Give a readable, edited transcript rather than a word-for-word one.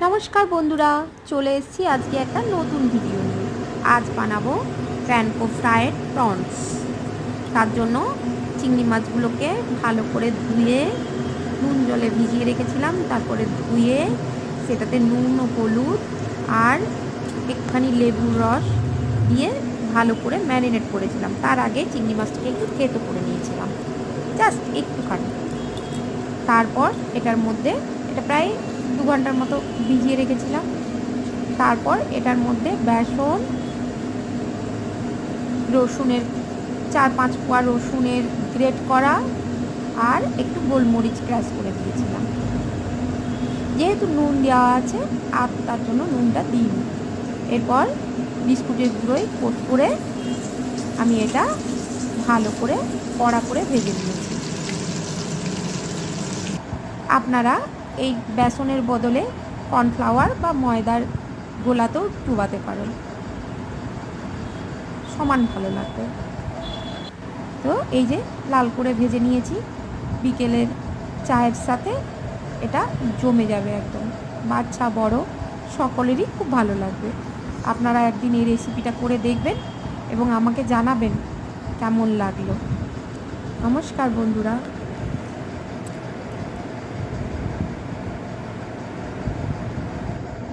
নমস্কার বন্ধুরা, চলে এসেছি আজকে একটা নতুন ভিডিও নিয়ে। আজ বানাবো প্যানকো ফ্রায়েড প্রনস। তার জন্য চিংড়ি মাছগুলোকে ভালো করে ধুয়ে নুন জলে ভিজিয়ে রেখেছিলাম। তারপরে ধুয়ে সেটাতে নুন ও হলুদ আর একটুখানি লেবুর রস দিয়ে ভালো করে ম্যারিনেট করেছিলাম। তার আগে চিংড়ি মাছটাকে একটু থেতো করে নিয়েছিলাম, জাস্ট একটুখানি। তারপর এটার মধ্যে এটা প্রায় 2 ঘন্টার মতো ভিজিয়ে রেখেছিলাম। তারপর এটার মধ্যে বেসন, রসুনের 4-5 কোয়া রসুনের গ্রেট করা আর একটু গোলমরিচ ক্রাশ করে দিয়েছিলাম। যেহেতু নুন দেওয়া আছে আর তার জন্য নুনটা দিইনি। এরপর বিস্কুটের গুঁড়োয় কোট করে আমি এটা ভালো করে কড়া করে ভেজে নিয়েছি। আপনারা এই বেসনের বদলে কর্নফ্লাওয়ার বা ময়দার গোলাতেও ডুবাতে পারেন, সমান ভালো লাগবে। তো এই যে লাল করে ভেজে নিয়েছি, বিকেলের চায়ের সাথে এটা জমে যাবে একদম। বাচ্চা বড় সকলেরই খুব ভালো লাগবে। আপনারা একদিন এই রেসিপিটা করে দেখবেন এবং আমাকে জানাবেন কেমন লাগলো। নমস্কার বন্ধুরা।